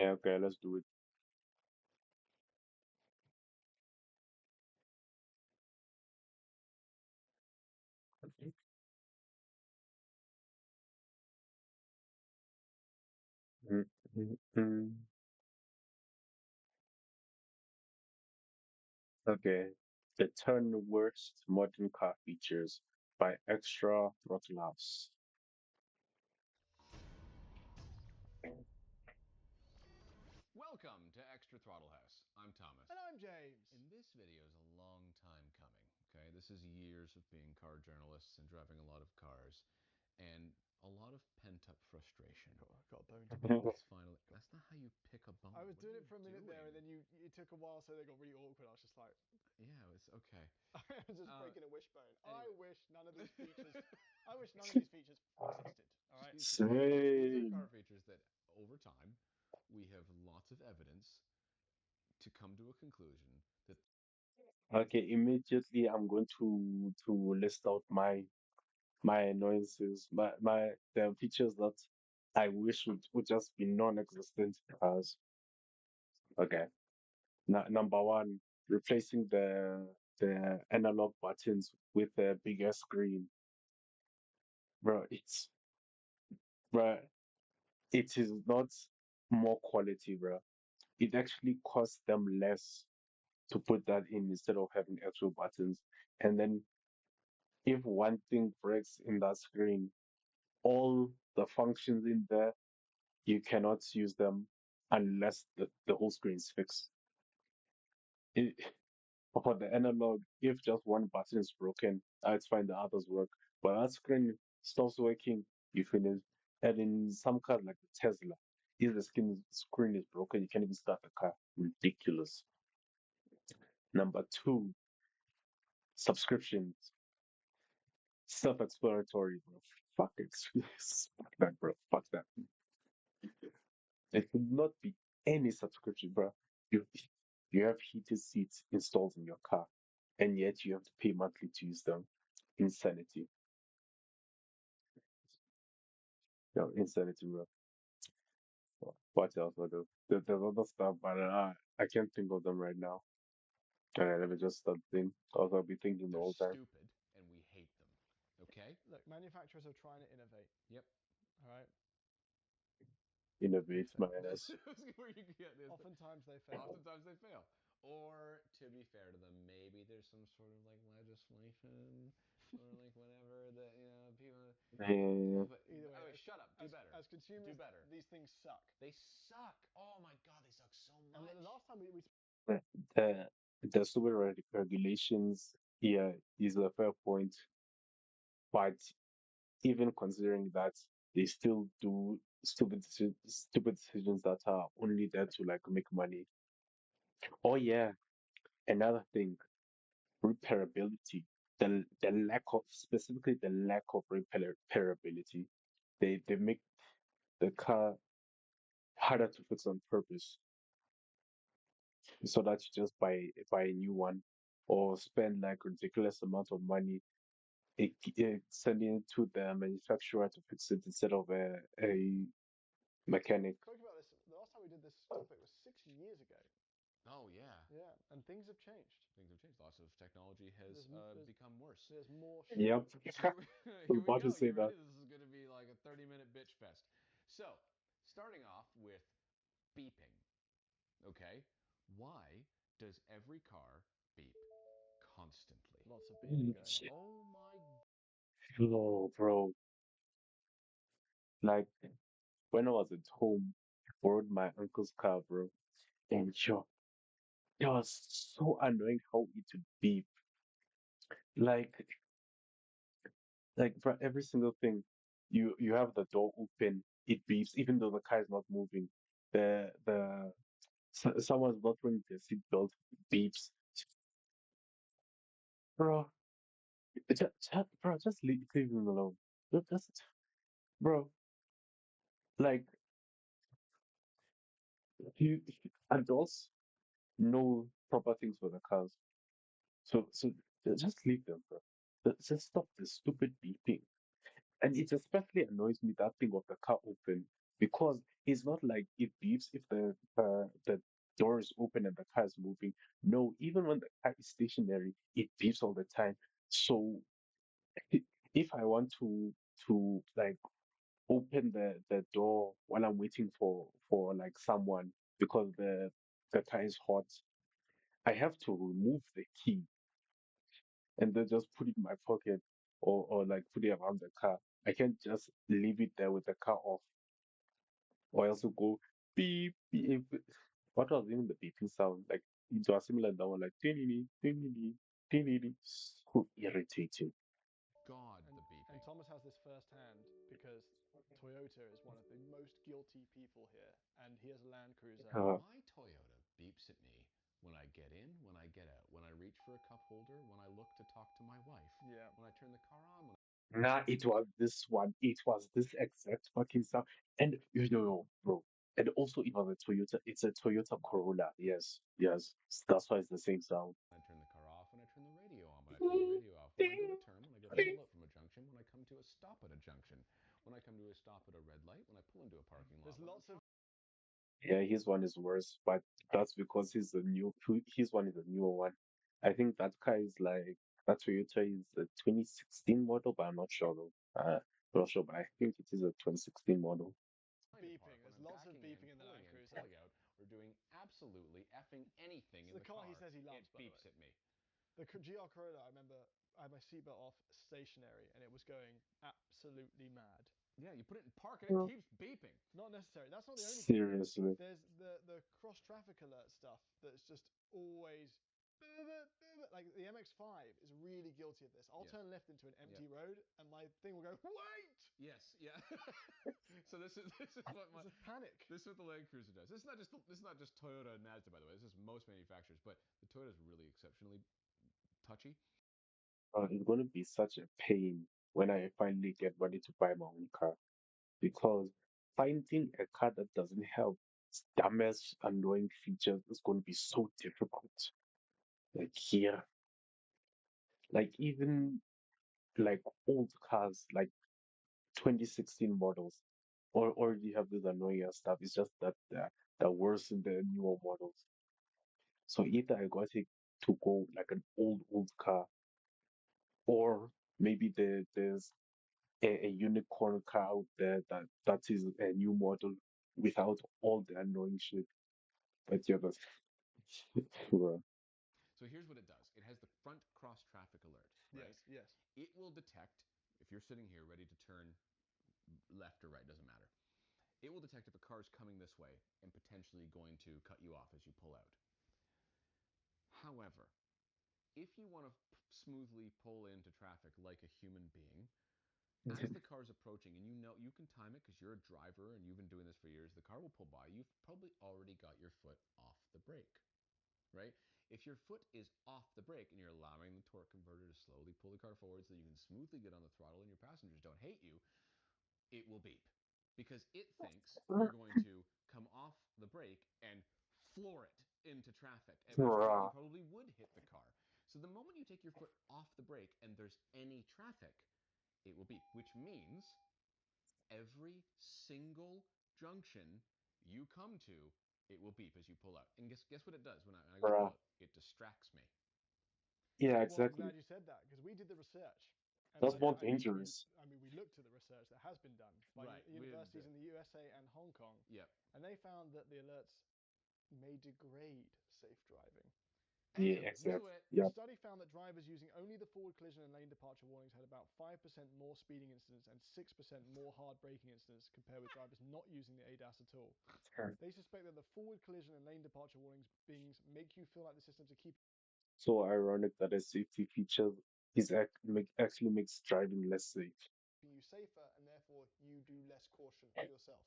Yeah, okay, let's do it. Mm, mm, mm. Okay. The 10 worst modern car features by Extra Throttle House. Welcome to Extra Throttle House. I'm Thomas. And I'm James. And this video is a long time coming. Okay, this is years of being car journalists and driving a lot of cars, and a lot of pent-up frustration. Got a bone to pick. It's finally. That's not how you pick a bone. I was What are doing you it for a minute there, and doing? then it took a while, so they got really awkward. I was just like, Yeah, it's okay. I was just Uh, breaking a wishbone. I anyway. wish none of these features. I wish none of these features existed. All right. These are car Same. features that, over time, we have lots of evidence to come to a conclusion that Okay, immediately I'm going to list out my annoyances, my the features that I wish would just be non-existent as okay. Number one, replacing the analog buttons with a bigger screen. Bro, bro, it is not more quality, bro. It actually costs them less to put that in instead of having actual buttons. And then if one thing breaks in that screen, all the functions in there, you cannot use them unless the whole screen is fixed. It, for the analog, if just one button is broken, it's fine, the others work. But that screen stops working, you finish. And in some cars like the Tesla, if the screen is broken, you can't even start the car. Ridiculous. Number two, subscriptions. Self-explanatory, bro. Fuck it. Fuck that, bro. Fuck that. There should not be any subscription, bro. You you have heated seats installed in your car, and yet you have to pay monthly to use them. Insanity. No, insanity, bro. What else? What else? There's other stuff, but I can't think of them right now. Okay, let me just start thinking. I'll be thinking the they're whole time. stupid and we hate them. Okay? look, manufacturers are trying to innovate. Yep. All right. They Innovate my fail. ass. Where you get this. Oftentimes they fail. Oftentimes they fail. Or to be fair to them, maybe there's some sort of like legislation or like whatever that people. Yeah. But Either way, oh, shut up. Do better. as Do consumers, better. these things suck. They suck. Oh my god, they suck so And the much. last time we The the super regulations, yeah, is a fair point, but even considering that they still do stupid decisions that are only there to like make money. Oh yeah, another thing, repairability. The lack of specifically the lack of repairability. They make the car harder to fix on purpose so that you just buy a new one or spend like ridiculous amount of money sending it to the manufacturer to fix it instead of a mechanic. spoke about this, the last time we did this topic was 6 years ago. Oh yeah. Yeah, and things have changed. Things have changed. Lots of technology has There's m- there's become worse. there's more shit. Yep. Here we, I was here we about to go. say You that. ready? This is going to be like a 30-minute bitch fest. So, starting off with beeping. Okay, why does every car beep constantly? Lots of beeping going on. Shit. Oh my! Oh, bro. Like when I was at home, I borrowed my uncle's car, bro. And yo, it was so annoying how it would beep. Like, for every single thing, you have the door open, it beeps, even though the car is not moving. Someone's not wearing their seatbelt, beeps. Bro, just leave him alone. Just, bro, like you adults know proper things for the cars. So just leave them, bro. Just stop the stupid beeping. And it especially annoys me that thing of the car open because it's not like it beeps if the door is open and the car is moving. No, even when the car is stationary, it beeps all the time. So if I want to like open the door while I'm waiting for like someone because the car is hot, I have to remove the key and then just put it in my pocket or like put it around the car. I can't just leave it there with the car off or else it'll go beep beep. What was even the beeping sound? Like it was similar to that one, like tinny tinny tinny. So irritating. God, And the beeping. Thomas has this firsthand because Toyota is one of the most guilty people here, and he has a Land Cruiser. Uh, My Toyota beeps at me when I get in, when I get out, when I reach for a cup holder, when I look to talk to my wife, Yeah. when I turn the car on, when Nah, it was this one. It was this exact fucking sound. And you know, bro. And also it was a Toyota. It's a Toyota Corolla. Yes, yes. That's why it's the same sound. I turn the car off, when I turn the radio on, when I turn the radio off, when I go to turn, when I go to pull out from a junction, when I come to a stop at a junction, when I come to a stop at a red light, when I pull into a parking lot. There's lots of Yeah, his one is worse, but that's because his one is a newer one. I think that car is like that Toyota is a 2016 model, but I'm not sure though. Not sure, but I think it is a 2016 model. Trying to park, beeping. when There's I'm lots of backing in, beeping in the pulling Land in, Cruiser. pulling out, or doing absolutely effing anything It's in the the car he car, says he it loves, by the way. beeps at me. The GR Corolla, I remember I had my seatbelt off stationary and it was going absolutely mad. Yeah, you put it in park and it Mm. keeps beeping. Not necessary. That's not the only thing. Seriously. There's the cross traffic alert stuff that's just always like the MX-5 is really guilty of this. I'll Yes. turn left into an Yep. empty road and my thing will go wait. Yes. Yeah. So this is what my It's a panic. this is what the Land Cruiser does. This is not just Toyota and Mazda, by the way. This is most manufacturers, but the Toyota is really exceptionally touchy. It's going to be such a pain when I finally get ready to buy my own car because finding a car that doesn't have dumbest annoying features is going to be so difficult. Like here, like even like old cars, like 2016 models, or already have this annoying ass stuff. It's just that they're worse in the newer models. So either I got it to go like an old car, or maybe there's a unicorn car out there that is a new model without all the annoying shit. But yeah, that's well, So here's what it does. It has the front cross traffic alert, right? Yes, yes. It will detect if you're sitting here ready to turn left or right, doesn't matter. It will detect if a car is coming this way and potentially going to cut you off as you pull out. However, if you want to smoothly pull into traffic like a human being, as the car's approaching, and you know you can time it because you're a driver and you've been doing this for years, the car will pull by. You've probably already got your foot off the brake, right? If your foot is off the brake and you're allowing the torque converter to slowly pull the car forward so that you can smoothly get on the throttle and your passengers don't hate you, it will beep because it thinks you're going to come off the brake and floor it into traffic, at which point you rah, probably would hit the car. So the moment you take your foot off the brake and there's any traffic, it will beep, which means every single junction you come to, it will beep as you pull out. And guess what it does when I go to pull rah. out? It distracts me. Yeah, Well, I'm exactly. glad you said that because we did the research. And That's more dangerous. I mean, we looked at the research that has been done by Right. universities in the USA and Hong Kong, Yep. and they found that the alerts may degrade safe driving. Yeah, And this is exactly. what The Yep. study found that drivers using only the forward collision and lane departure warnings had about 5% more speeding incidents and 6% more hard braking incidents compared with drivers not using the ADAS at all. They suspect that the forward collision and lane departure warnings beings make you feel like the systems are keeping So ironic that a safety feature actually makes driving less safe. you safer and therefore you do less caution to yourself.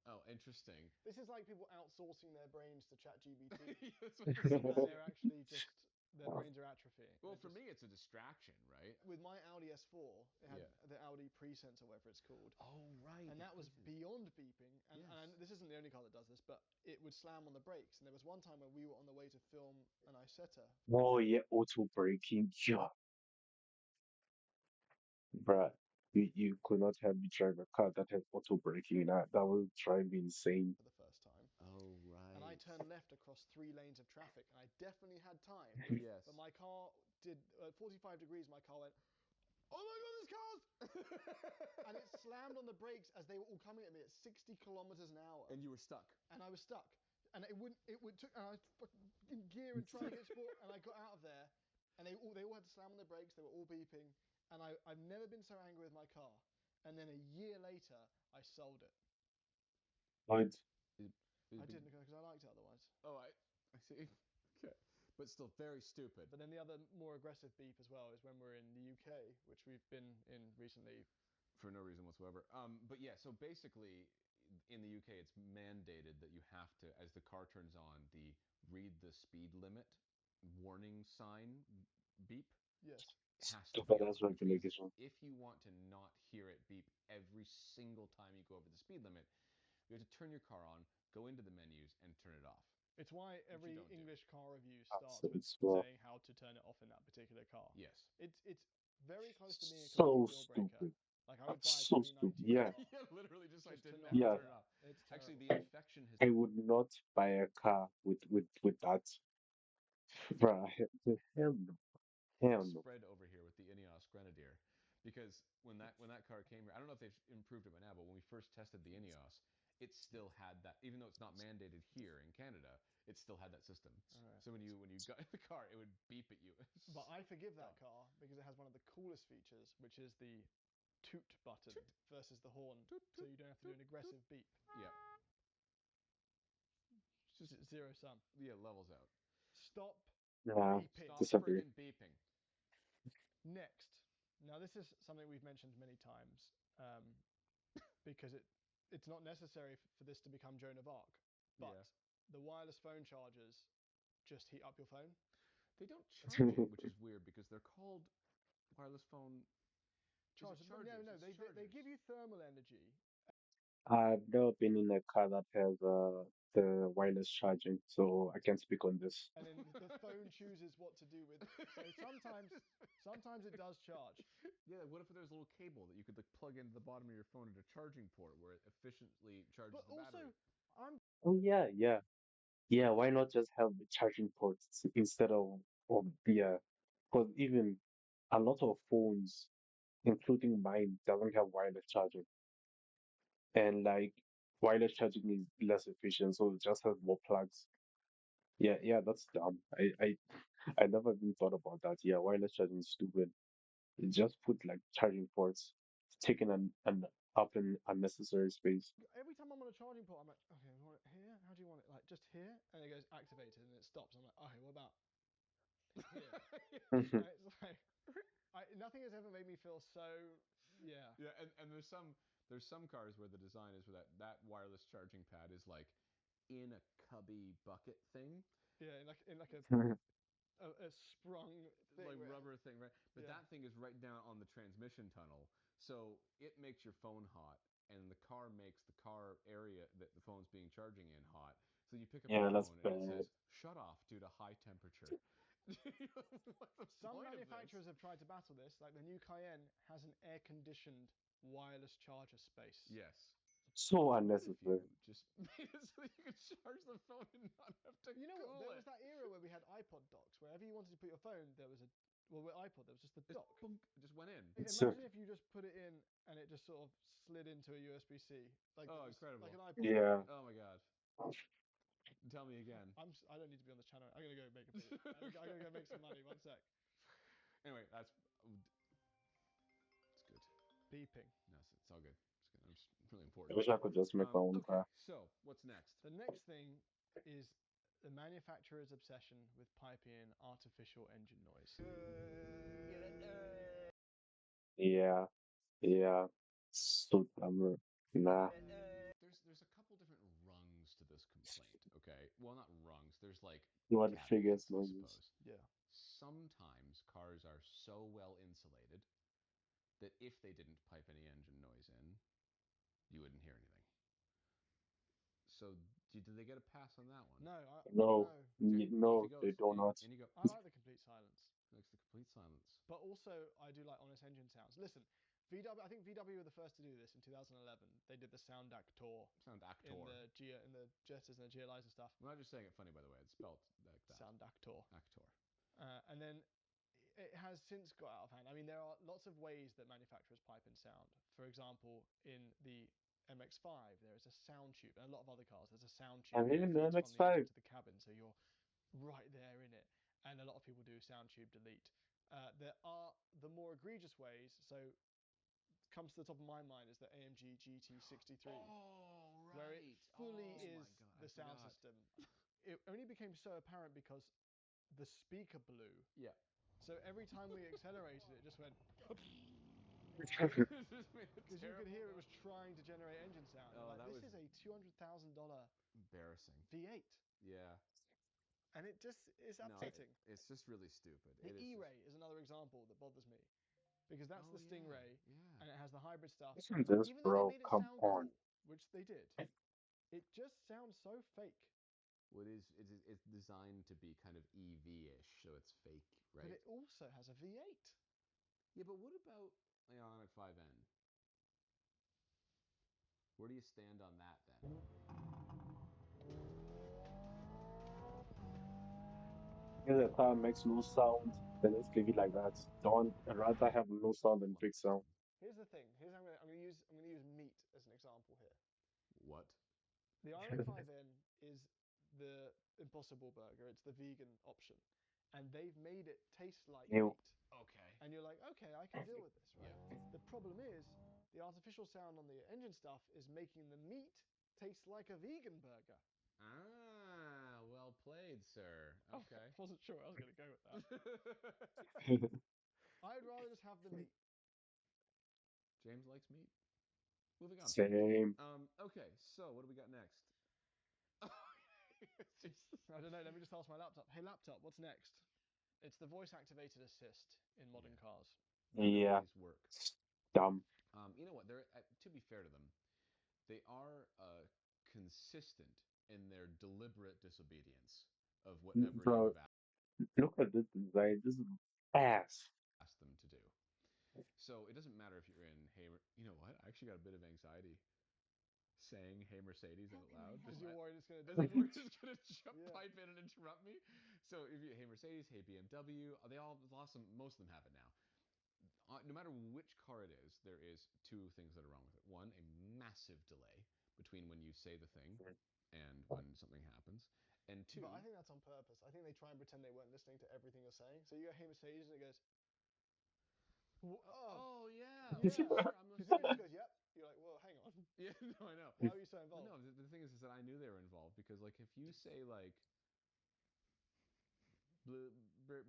oh, interesting. This is like people outsourcing their brains to ChatGPT That's what this and is. they're actually just their brains are atrophying. Well, They're for just me, it's a distraction, right? with my Audi S4, it had Yeah. the Audi pre-sense or whatever it's called. Oh, right. And that was beyond beeping. And Yes. this isn't the only car that does this, but it would slam on the brakes. And there was one time when we were on the way to film an Isetta. Oh yeah, auto braking. Yeah, bruh. You could not have me drive a car that has auto braking. That would drive me insane. for the first time. Oh, And I right. turned left across 3 lanes of traffic, and I definitely had time. Yes. But my car did 45 degrees. My car went, oh my god, there's cars! And it slammed on the brakes as they were all coming at me at 60 kilometers an hour. And you were stuck. And I was stuck. And it wouldn't. It would took. And I was fucking in gear and trying to get sport. And I got out of there, and they all had to slam on the brakes. They were all beeping. And I've never been so angry with my car. And then a year later, I sold it. Right. It, I it, didn't because I liked it otherwise. oh, I see. Okay. But still very stupid. But then the other more aggressive beep as well is when we're in the UK, which we've been in recently. For no reason whatsoever. But yeah, so basically, in the UK, it's mandated that you have to, as the car turns on, the read the speed limit warning sign beep Yes. has to be Stupid on, as which means regulation. if you want to not hear it beep every single time you go over the speed limit, you have to turn your car on, go into the menus, and turn it off. It's why you every don't do. English car review That's starts with it's well, saying how to turn it off in that particular car. Yes. It's very close to being a complete so deal breaker. stupid. Like I would buy a That's so stupid. 2019 Yeah. car Yeah, literally just I just to didn't not have to have Yeah. turn to. it off. It's Actually, terrible. the infection has I would not buy a car with that. Bruh, hell no. Hell no. spread over here with the Ineos Grenadier, because when that car came here, I don't know if they've improved it by now, but when we first tested the Ineos, it still had that. Even though it's not mandated here in Canada, it still had that system. Alright. So when you got in the car, it would beep at you. But I forgive that Dumb. car because it has one of the coolest features, which is the toot button Toot. versus the horn, Toot, so toot, you don't have to do toot, an toot. aggressive beep. Yeah, it's just Zero sum. yeah levels out. Stop Nah, beeping. Stop disagree. friggin' beeping. Next. Now this is something we've mentioned many times because it's not necessary for this to become Joan of Arc, but Yeah. the wireless phone chargers just heat up your phone. They don't charge it, which is weird because they're called wireless phone. Chargers, but Chargers? no, It's they chargers. give you thermal energy. I've never been in a car that has the wireless charging, so I can't speak on this. And then the phone chooses what to do with it. So sometimes it does charge. Yeah, what if there's a little cable that you could like plug into the bottom of your phone at a charging port where it efficiently charges But the battery? also, I'm Oh yeah, yeah. Yeah, why not just have the charging ports instead of the because even a lot of phones, including mine, doesn't have wireless charging. And like wireless charging is less efficient, so it just has more plugs. Yeah, yeah, that's dumb. I never even thought about that. Yeah, wireless charging is stupid. You just put like charging ports, it's taking an up an unnecessary space. every time I'm on a charging port, I'm like, okay, you want it here? How do you want it? Like just here? And it goes activated and it stops. I'm like, okay, what about here? And it's like, nothing has ever made me feel so, yeah, Yeah, and there's some cars where the design is where that wireless charging pad is like in a cubby bucket thing, yeah, in like a sprung thing. like rubber thing, right? But Yeah, that thing is right down on the transmission tunnel, so it makes your phone hot, and the car makes the car area that the phone's being charging in hot. So you pick up your Yeah, that's phone and it bad. says shut off due to high temperature. What's the some point of this? manufacturers have tried to battle this. Like the new Cayenne has an air-conditioned wireless charger space. Yes. So What if you unnecessary. just made it so that you could charge the phone and not have to You know what? cool There it? was that era where we had iPod docks. Wherever you wanted to put your phone, there was a well, with iPod there was just a Just dock. boom, it just went in. It's Imagine if you just put it in and it just sort of slid into a USB-C, like Oh, it was incredible. like an iPod. yeah. Oh my god. Tell me again. I don't need to be on this channel. I'm gonna go make a video. I'm Okay. gonna go make some money. One sec. Anyway, it's good. Beeping. No, it's all good. It's good. I'm just really I important. wish I could just make my own Okay, car. so what's next? The next thing is the manufacturer's obsession with piping in artificial engine noise. Yeah, yeah. So dumb. Nah. There's a couple different rungs to this complaint, okay? Well, not rungs. There's like You want the figures caveats, I noises. suppose. Yeah. Sometimes cars are so well insulated that if they didn't pipe any engine noise in, you wouldn't hear anything. So did they get a pass on that one? No, No, no. Off he no, goes. they do not. In you go. I like the complete silence. Next, the complete silence. But also, I do like honest engine sounds. Listen, VW, I think VW were the first to do this in 2011. They did the sound actor Sound actor. in the Jetters and the GLIs and stuff. I'm not just saying it funny, by the way. It's spelled like that. Sound actor. Actor. And then it has since got out of hand. I mean, there are lots of ways that manufacturers pipe in sound. For example, in the MX-5, there is a sound tube, and a lot of other cars, there's a sound tube And that even the feeds from the MX-5. engine to the cabin, so you're right there in it. And a lot of people do sound tube delete. There are the more egregious ways. So, comes to the top of my mind is the AMG GT63. Oh, right. Where it fully oh, is my God, the sound system. It only became so apparent because the speaker blew. Yeah. So every time we accelerated, it just went. Because Because you could hear it was trying to generate engine sound. Oh, like, that this was is a $200,000 embarrassing. V8. Yeah. And it just is No, upsetting. it's just really stupid. The It is E-Ray is another example that bothers me. Because that's the Stingray, Yeah. and it has the hybrid stuff. Listen to this, Even though they bro. made it Come sound on. cool, which they did, it just sounds so fake. Well, it's designed to be kind of EV-ish, so it's fake, right? But it also has a V8. Yeah, but what about the Ioniq 5N? Where do you stand on that then? If the car makes no sound, then let's leave it like that. Don't rather have no sound than big sound. Here's the thing. I'm going to use meat as an example here. What? The Ioniq 5N is the Impossible Burger. It's the vegan option, and they've made it taste like Ew. meat. Okay. And you're like, okay, I can deal with this, right? Yeah. The problem is the artificial sound on the engine stuff is making the meat taste like a vegan burger. Ah, well played, sir. Okay. I wasn't sure I was going to go with that. I'd rather just have the meat. James likes meat. Moving on. Same. Okay, so what do we got next? I don't know. Let me just ask my laptop. Hey, laptop, what's next? It's the voice-activated assist in modern cars. None Yeah. of these work. Dumb. You know what? They're to be fair to them, they are consistent in their deliberate disobedience of whatever Bro, look at this design. This is ass. asked them to do. So it doesn't matter if you're in, hey, you know what? I actually got a bit of anxiety saying "Hey Mercedes" out loud. Because you're worried it's going to As do if it. we're just gonna Yeah. pipe in and interrupt me. So if you "Hey Mercedes," "Hey BMW," they all awesome. Most of them have it now. No matter which car it is, there is two things that are wrong with it. One, a massive delay between when you say the thing and when something happens. And two, But I think that's on purpose. I think they try and pretend they weren't listening to everything you're saying. So you go, "Hey Mercedes," and it goes, oh yeah, yeah. sure, I'm Because then it just goes, "Yep." You're like, "Well, hang on. Yeah, no, I know. Why were you so Well, involved?" no, the thing is that I knew they were involved because, like, if you say like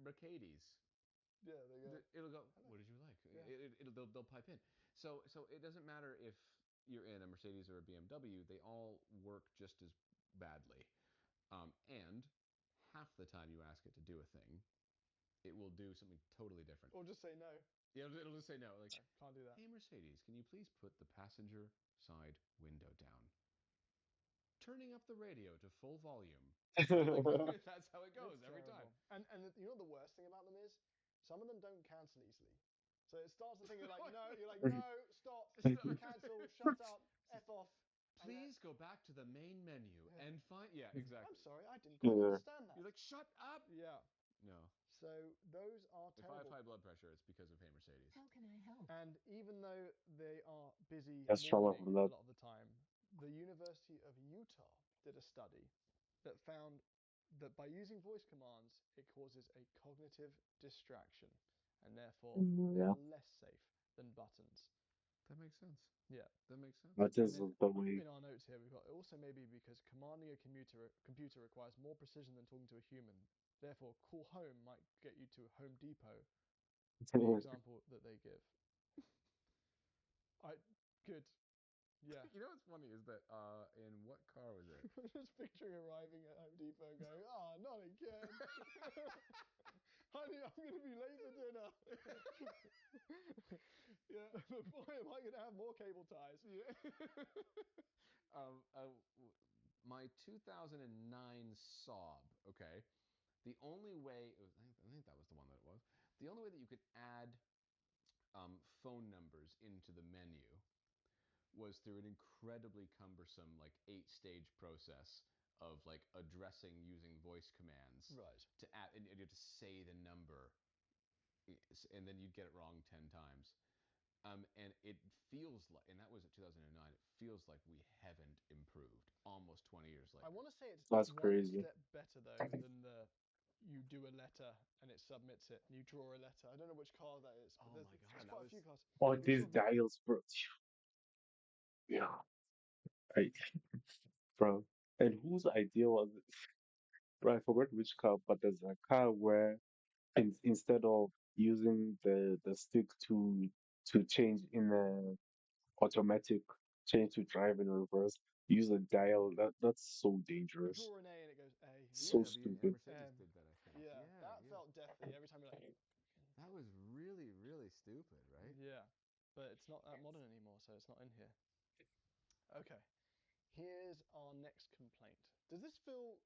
Mercedes, Yeah, they go. it'll go. Hello. What did you like? Yeah. They'll pipe in. So it doesn't matter if you're in a Mercedes or a BMW. They all work just as badly. And half the time you ask it to do a thing, it will do something totally different. Or just say no. Yeah, it'll just say no. Like, No, can't do that. "Hey Mercedes, can you please put the passenger side window down? Turning up the radio to full volume." Like, that's how it goes It's every time. terrible. And you know the worst thing about them is some of them don't cancel easily. So it starts the thing you're like, no, stop, cancel, shut up, F off. Please go back to the main menu and find. Yeah, exactly. I'm sorry, I didn't quite understand that. You're like, shut up. Yeah. No. So those are If I have terrible. high blood pressure, it's because of Hey Mercedes. How can I help? And even though they are busy That's trouble morning from a that. lot of the time, the University of Utah did a study that found that by using voice commands, it causes a cognitive distraction, and therefore they Yeah. are less safe than buttons. That makes sense. Yeah. That makes sense. That is the way. In our notes here, we've got it also maybe because commanding a computer requires more precision than talking to a human. Therefore, call home might get you to Home Depot. The example that they give. Good. Yeah. You know what's funny is that in what car was it? I'm just picturing arriving at Home Depot and going, "Oh, not again. Honey, I'm going to be late for dinner." Yeah, but boy, am I going to have more cable ties. Yeah. My 2009 Saab. Okay. The only way I think that was the one that it was. The only way that you could add phone numbers into the menu was through an incredibly cumbersome, like 8 stage process of like addressing using voice commands Right. to add, and you had to say the number, and then you'd get it wrong 10 times. And it feels like, and that was in 2009, it feels like we haven't improved almost 20 years I later. want to say it's That's one crazy. step better though than the you do a letter and it submits it and you draw a letter. I don't know which car that is, but Oh my there's God, that quite a was. few cars. Oh, You these draw. dials, bro. Yeah, I, bro. And whose idea was it? Bro, I forgot which car, but there's a car where instead of using the stick to change in a automatic change to drive in reverse, use a dial. That's so You dangerous. draw an A and it goes A, So Yeah, B, and stupid. Mercedes M. did that, I think. Yeah, Yeah, that yeah. felt deathly every time you're like, That was really, really stupid, right? yeah, but it's not that modern anymore, so it's not in here. Okay, here's our next complaint. Does this feel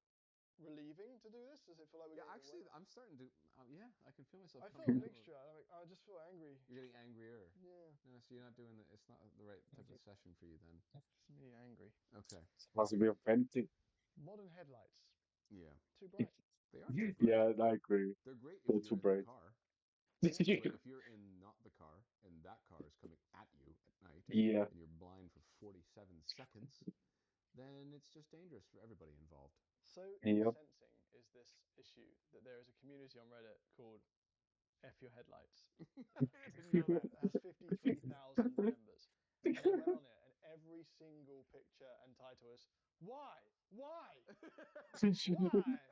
relieving to do this? Does it feel like we're Yeah, getting actually, awareness? I'm starting to. Yeah, I can feel myself I coming feel a around a little. mixture. I just feel angry. You're getting angrier. Yeah, No, so you're not doing it. It's not the right type of session for you then. just me angry. Okay. Must be offending. Modern headlights, Yeah, too bright. they are too bright. Yeah, I agree. They're great if They're you're too in the bright. car, Yeah, but if you're in not the car and that car is coming at you at night Yeah. and you're blind for 47 seconds, then it's just dangerous for everybody involved. so Yep. incensing is this issue that there is a community on Reddit called F Your Headlights. I didn't know that. It has 53,000 members. And I went on it, and every single picture and title is, why? Why? Why?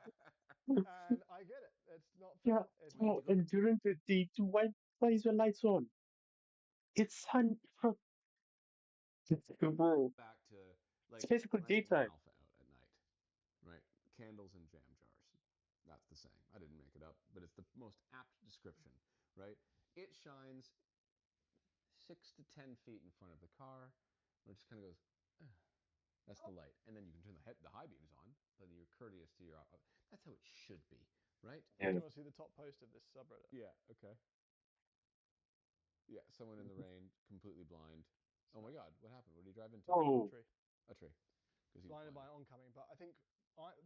And I get it. It's not Yeah. fair. It's We need Oh, to go. and during the day, too, why is your lights on? It's sun, bro. Bro. Back to It's like basically when I take my daytime. alpha out at night, right? Candles and jam jars. That's the saying. I didn't make it up, but it's the most apt description, right? It shines 6 to 10 feet in front of the car, and it just kind of goes. "Ugh." That's the light, and then you can turn the high beams on. Then you're courteous to your. That's how it should be, right? Do Yeah. you want to see the top post of this subreddit? Yeah. Okay. Yeah. Someone in the rain, completely blind. Oh my God! What happened? What did he drive into? Oh, Tree. A tree. Because he was Blinded by blinded. oncoming. But I think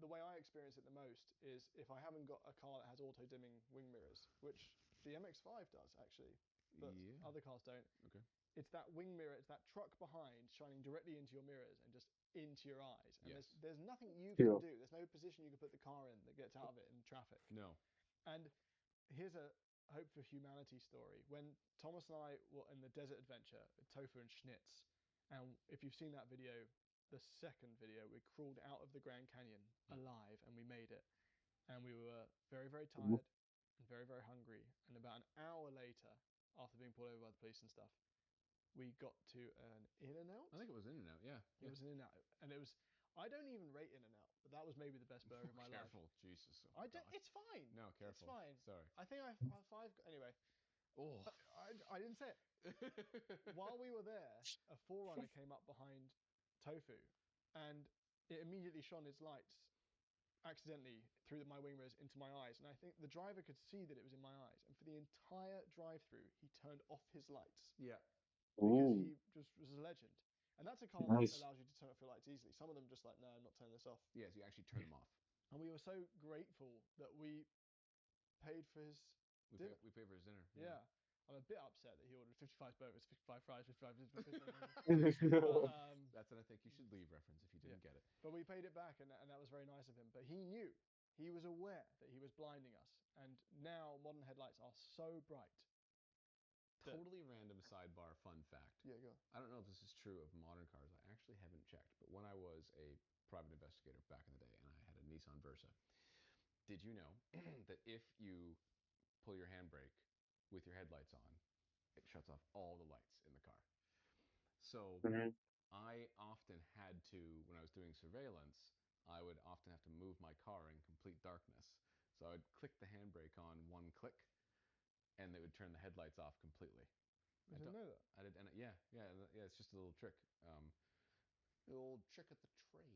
the way I experience it the most is if I haven't got a car that has auto dimming wing mirrors, which the MX-5 does actually, but Yeah. other cars don't. Okay. It's that wing mirror, it's that truck behind shining directly into your mirrors and just into your eyes. And Yes. there's nothing you can yeah. do. There's no position you can put the car in that gets out of it in traffic. No. And here's a hope for humanity story. When Thomas and I were in the desert adventure, Tofu and Schnitz, and if you've seen that video, the second video, we crawled out of the Grand Canyon alive and we made it. And we were very, very Mhm. tired and very, very hungry. And about an hour later, after being pulled over by the police and stuff, we got to an In and Out. I think it was In and Out. Yeah. It Yeah. was an In and Out, and it was. I don't even rate In and Out, but that was maybe the best burger of my life. Careful, Jesus. Oh I my don't. God. It's fine. No, It's careful. fine. Sorry. I think I five. Anyway, Oh. I didn't say it. While we were there, a forerunner came up behind Tofu, and it immediately shone its lights accidentally through my wing mirrors into my eyes. And I think the driver could see that it was in my eyes. And for the entire drive-through, he turned off his lights Yeah. because Ooh, he just was a legend. And that's a car that nice. allows you to turn off your lights easily. Some of them just like, no, I'm not turning this off. Yes, you actually turn them off. And we were so grateful that we paid for his dinner. We pay for his dinner. Yeah. I'm a bit upset that he ordered 55 burgers, 55 fries, 55. But That's an I think you should leave reference if you yeah. didn't get it. But we paid it back, and that was very nice of him. But he knew, he was aware that he was blinding us. And now modern headlights are so bright. Totally random sidebar fun fact. Yeah, go on. I don't know if this is true of modern cars. I actually haven't checked. But when I was a private investigator back in the day and I had a Nissan Versa, did you know that if you pull your handbrake with your headlights on, it shuts off all the lights in the car? So Mhm. I often had to, when I was doing surveillance, I would often have to move my car in complete darkness. So I would click the handbrake on one click, and it would turn the headlights off completely. I didn't know that. I did, and yeah, yeah, yeah. It's just a little trick, a little trick of the trade.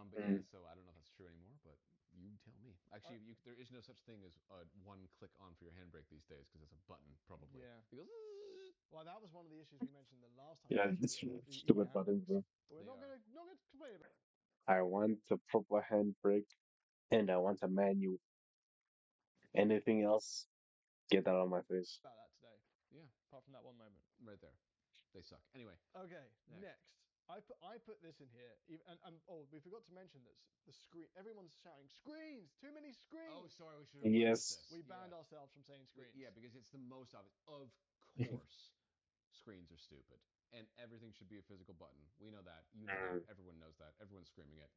But yeah, Mm. so I don't know if that's true anymore, but you tell me. Actually, there is no such thing as a one click on for your handbrake these days because it's a button probably. Yeah. It goes. Well, that was one of the issues we mentioned the last time we Yeah, mentioned it's it, the EV stupid buttons, handbrakes. bro. But we're They not are. gonna complain about I want a proper handbrake and I want a manual. Anything else, get out of my face. that today. Yeah, Apart from that one moment. right there. They suck. Anyway, Okay, Next. next. I put this in here, and oh, we forgot to mention that the screen. Everyone's shouting screens. Too many screens. oh sorry, we should have went with Yes. this. We banned yeah. ourselves from saying screens. Yeah, because it's the most obvious. Of course, screens are stupid, and everything should be a physical button. We know that. You know that. Everyone knows that. Everyone's screaming it.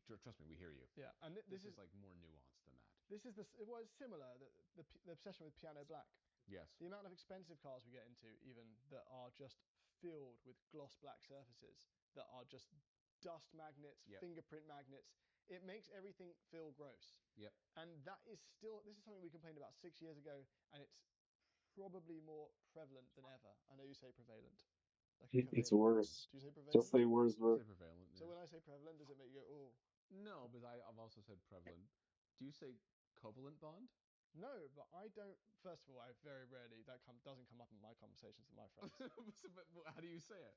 Trust me, we hear you. Yeah, and This is like more nuanced than that. this is the it was similar the obsession with piano black. Yes. The amount of expensive cars we get into, even that are just filled with gloss black surfaces, that are just dust magnets, Yep. fingerprint magnets. It makes everything feel gross. Yep. And that is still, this is something we complained about 6 years ago, and it's probably more prevalent than ever. I know you say prevalent. Like a It's covalent bond. worse. Do you say prevalent? Just say worse, Say bro. prevalent. So when I say prevalent, does it make you go, oh? No, but I've also said prevalent. Do you say covalent bond? No, but I don't. First of all, I very rarely doesn't come up in my conversations with my friends. But how do you say it?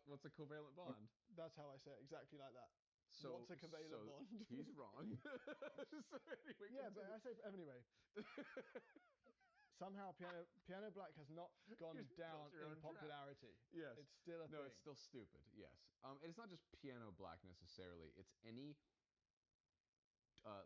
What's a covalent bond? That's how I say it, exactly like that. So What's a covalent bond? He's wrong. So anyway, Yeah, but I say anyway. Somehow, piano black has not gone You've down built your in own trap. popularity. Yes. It's still a No, thing. it's still stupid. Yes. And it's not just piano black necessarily. It's any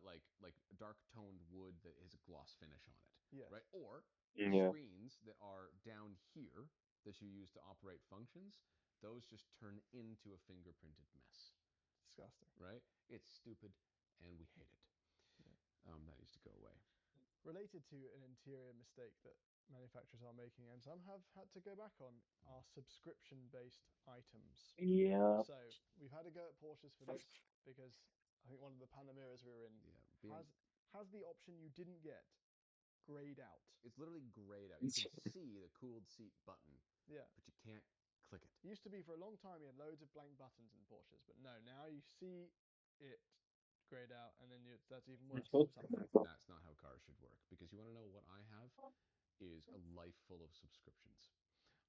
like dark toned wood that has a gloss finish on it. Yes. Right? Or Yeah. screens that are down here that you use to operate functions. Those just turn into a fingerprinted mess. Disgusting. Right? It's stupid, and we hate it. Yeah. That needs to go away. Related to an interior mistake that manufacturers are making, and some have had to go back on, are subscription-based items. Yeah. So we've had to go at Porsches for this because I think one of the Panameras we were in Yeah, has the option you didn't get grayed out. It's literally grayed out. You can see the cooled seat button, Yeah. but you can't click it. It used to be for a long time you had loads of blank buttons in Porsches, but no, now you see it grayed out, and then that's even worse somehow. That's not how cars should work. Because you want to know what I have is a life full of subscriptions.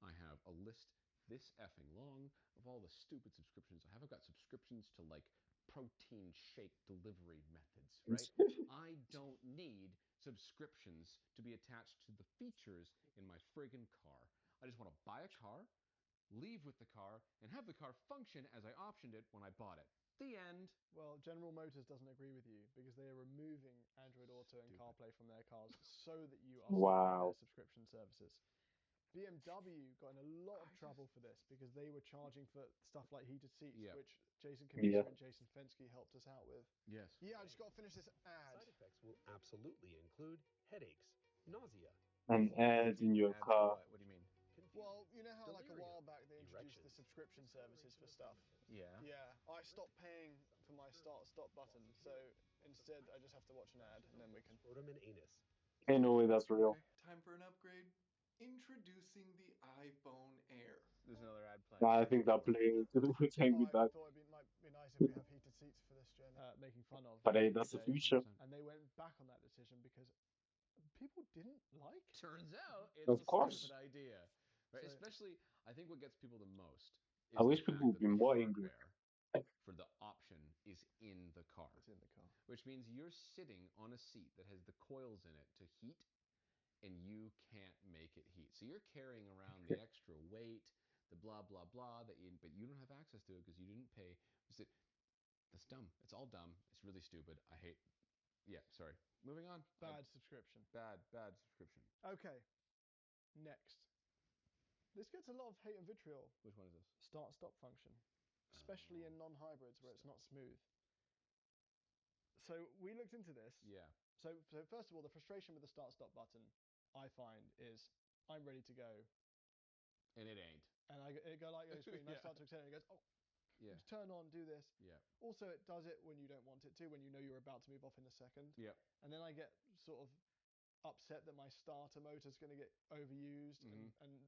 I have a list this effing long of all the stupid subscriptions I have. I've got subscriptions to like protein shake delivery methods, right? I don't need subscriptions to be attached to the features in my friggin' car. I just want to buy a car, leave with the car, and have the car function as I optioned it when I bought it. The end. Well, General Motors doesn't agree with you because they are removing Android Auto and Stupid. CarPlay from their cars so that you are stuck with Wow. their subscription services. BMW got in a lot of trouble for this because they were charging for stuff like heated seats, Yeah. which Jason Yeah. Kamisa and Jason Fensky helped us out with. Yes. Yeah, I just got to finish this ad. Side effects will absolutely include headaches, nausea, An ad in your Add car. what? What do you mean? confusion, Well, you know how like a delirium, while back they introduced the erections, subscription services for stuff? Yeah. Yeah, I stopped paying for my start-stop button, so instead I just have to watch an ad and then we can... scrotum and anus. Ain't no way that's real. Okay, time for an upgrade. Introducing the iPhone Air. There's another ad playing. I think that playing would take me Oh, I back. thought might be nice if we have heated seats for this journey. Making fun of But hey, that's the today. future. And they went back on that decision because people didn't like. Turns out it's Of a course. stupid idea. Right? So- Especially, I think what gets people the most is I the wish fact people would that be the more angry. hardware for the option is in the car. It's in the car. Which means you're sitting on a seat that has the coils in it to heat, and you can't make it heat. So you're carrying around the extra weight, the blah blah blah but you don't have access to it because you didn't pay. That's dumb. It's all dumb. It's really stupid. I hate. Yeah, sorry. Moving on. Bad subscription. Bad subscription. Okay. Next. This gets a lot of hate and vitriol. Which one is this? Start-stop function, especially in non-hybrids where it's not smooth. So we looked into this. Yeah. So first of all, the frustration with the start-stop button, I find, is I'm ready to go, And it ain't. and it go like this screen. And I Yeah. start to accelerate, and it goes, oh, Yeah. just turn on, do this. Yeah. Also, it does it when you don't want it to, when you know you're about to move off in a second. Yeah. And then I get sort of upset that my starter motor's going to get overused and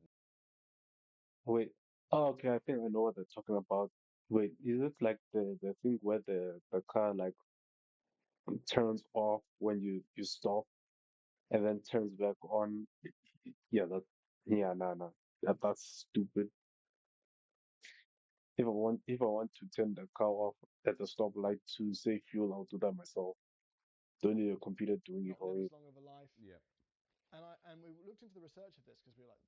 Wait. Oh, okay. I think I know what they're talking about. Wait, is it like the thing where the car like turns off when you stop and then turns back on. Yeah, yeah, no. That's stupid. If I want to turn the car off at the stoplight to save fuel, I'll do that myself. Don't need a computer doing it Not for live me. as long of a life. Yep. And we looked into the research of this because we were like,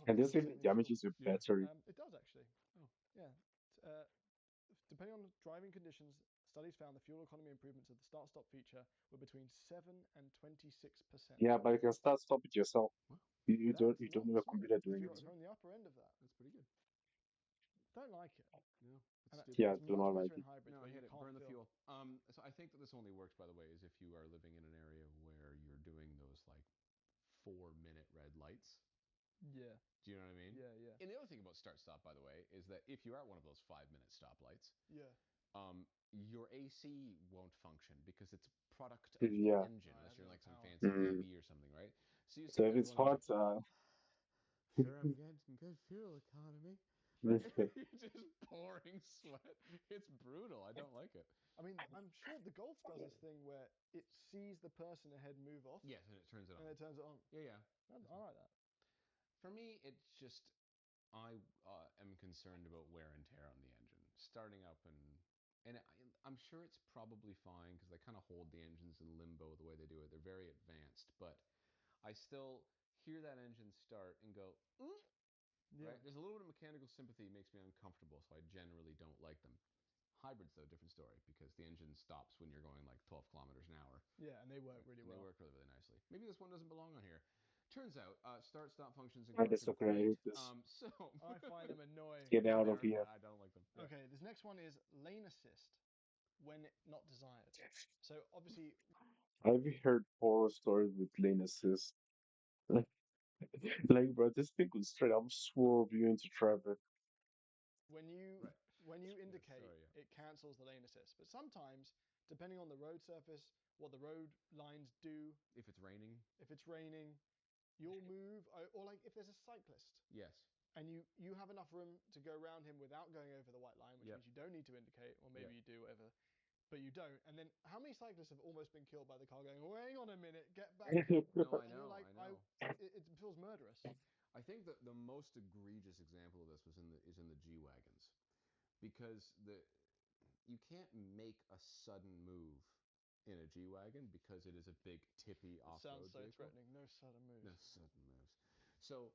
And probably this should even save me fuel. damages your Yeah. battery. It does actually. Oh. Yeah. Uh, Depending on the driving conditions, studies found the fuel economy improvements of the start-stop feature were between 7 and 26%. Yeah, but you can stop it yourself. Wow. That's You don't not need a small. computer If doing you're, it. if you're on the upper end of that, That's pretty good. don't like it. No, And it's stupid. Yeah, it's do much not like better in it. hybrids No, I where you hate it. can't Burn the feel. fuel. So I think that this only works, by the way, is if you are living in an area where you're doing those like 4-minute red lights. Yeah, Do you know what I mean? yeah. And the other thing about start stop, by the way, is that if you're at one of those 5-minute stoplights, Yeah. your AC won't function because it's a product of the Yeah. engine, Right, unless has you're no like some power. fancy Mm. EV or something, right? So you So sit if there it's going like, hot, sure, I'm getting good fuel economy. You're just pouring sweat. It's brutal. I don't like it. I mean, I'm sure the Golf does this thing where it sees the person ahead move off Yes, and it turns it on. and it turns it on. Yeah. I like that. For me, it's just I am concerned about wear and tear on the engine, starting up and I'm sure it's probably fine because they kind of hold the engines in limbo the way they do it. They're very advanced, but I still hear that engine start and go, "Ooh," Yeah. right? There's a little bit of mechanical sympathy, makes me uncomfortable, so I generally don't like them. Hybrids, though, different story because the engine stops when you're going like 12 kilometers an hour. Yeah, and they work Right? really And well. they work really, really nicely. Maybe this one doesn't belong on here. Turns out, start-stop functions in I cars are disagree. I great. hate this. So I find them annoying. Get yeah, out of here. I don't like them. Yeah. Okay, this next one is lane assist when not desired. So obviously, I've heard horror stories with lane assist. Like, like, bro, this thing could straight up swerve you into traffic. when you Right. when you Yes. indicate, Sorry. Yeah. it cancels the lane assist. But sometimes, depending on the road surface, what the road lines do, If it's raining. if it's raining, you'll move, or like if there's a cyclist Yes. and you have enough room to go around him without going over the white line, which Yep. means you don't need to indicate, or maybe Yep. you do, whatever. But you don't. And then how many cyclists have almost been killed by the car going, oh, hang on a minute, get back? No, I And you're know. like, I know. it feels murderous. I think that the most egregious example of this is in the G wagons, because you can't make a sudden move in a G wagon because it is a big tippy It sounds off-road so vehicle. threatening. No sudden moves. No sudden moves. So,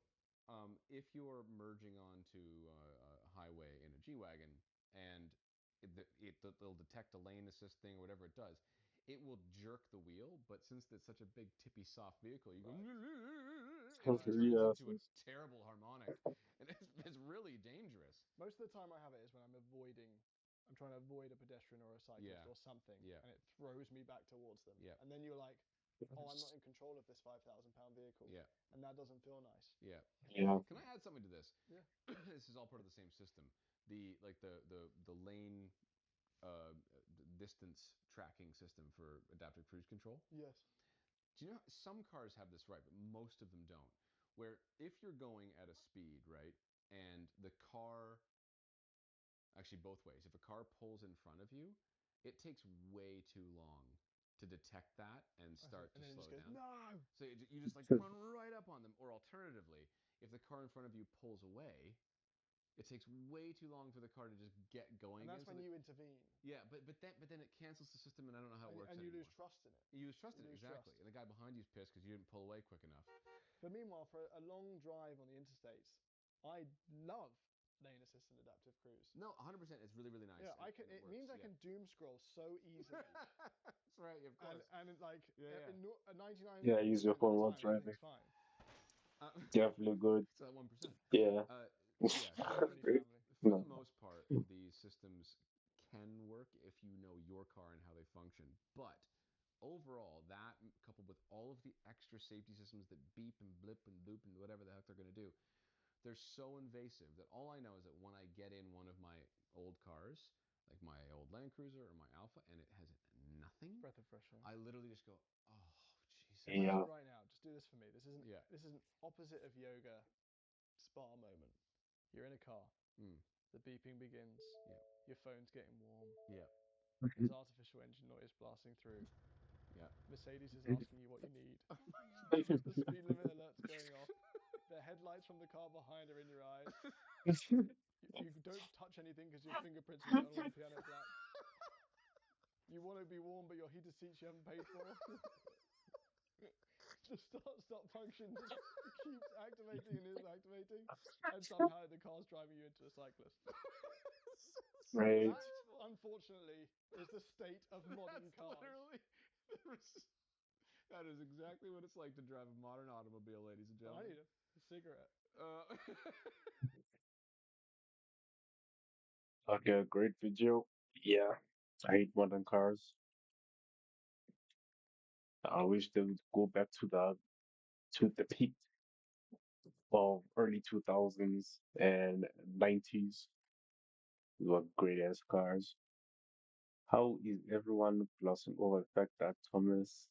if you're merging onto a highway in a G wagon and it'll detect a lane assist thing or whatever it does, it will jerk the wheel. But since it's such a big tippy soft vehicle, you go Right. and it Right. turns Yeah, into a terrible harmonic, and it's really dangerous. Most of the time I have it is when I'm trying to avoid a pedestrian or a cyclist Yeah. or something, Yeah. and it throws me back towards them. Yeah. And then you're like, oh, I'm not in control of this 5,000 pound vehicle. Yeah. And that doesn't feel nice. Yeah. yeah. Can I add something to this? Yeah. This is all part of the same system. The lane distance tracking system for adaptive cruise control. Yes. Do you know some cars have this right, but most of them don't? Where if you're going at a speed, right, and the car, actually both ways, if a car pulls in front of you, it takes way too long to detect that and start And to then it slow just goes, down. no. So you just like run right up on them. Or alternatively, if the car in front of you pulls away, it takes way too long for the car to just get going And again. that's when you intervene. Yeah, but then it cancels the system, and I don't know how it works And you anymore. lose trust in it. You lose trust in it, lose exactly, trust. and the guy behind you's pissed because you didn't pull away quick enough. But meanwhile, for a long drive on the interstates, I love lane assist and adaptive cruise. No, 100%. It's really, really nice. Yeah, I can. and it It works. means I Yeah. can doom scroll so easily. That's right. Of course. And like Yeah, yeah. in 99% Yeah, use your of the phone while time, driving. everything's fine. Uh, Definitely good. it's that 1%. Yeah. Uh, yeah. So Family. for the No. most part, these systems can work if you know your car and how they function. But overall, that coupled with all of the extra safety systems that beep and blip and loop and whatever the heck they're going to do, they're so invasive that all I know is that when I get in one of my old cars, like my old Land Cruiser or my Alpha, and it has nothing, Breath of fresh air. I literally just go, oh, Jesus. Imagine Yeah. right now. Just do this for me. Yeah. This is an opposite of yoga spa moment. You're in a car. Mm. The beeping begins. Yeah. Your phone's getting warm. Yeah. There's artificial engine noise blasting through. Yeah. Mercedes is asking you what you need. The speed limit alert's going off. The headlights from the car behind are in your eyes. You don't touch anything because your fingerprints will turn all the piano black. You want to be warm, but your heated seats you haven't paid for. The start-stop function just keeps activating and is activating, and somehow the car's driving you into a cyclist. Right. That, unfortunately, is the state of modern That's cars. literally. That is exactly what it's like to drive a modern automobile, ladies and I gentlemen. need a cigarette. Uh, Okay, great video. Yeah, I hate modern cars. I wish they would go back to the peak of early 2000s and 90s. They were great ass cars. How is everyone glossing over the fact that Thomas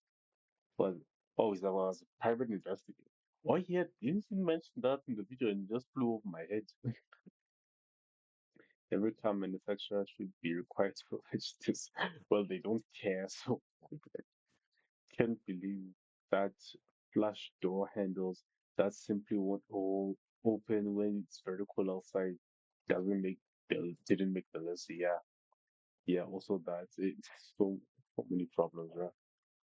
was always was a private investigator? Oh yeah, didn't you mention that in the video and it just flew over my head? Every car manufacturer should be required to allege this. Well, they don't care, so can't believe that flash door handles that simply won't all open when it's vertical outside doesn't make didn't make the list. Yeah, yeah. Also, that it's so many problems, right?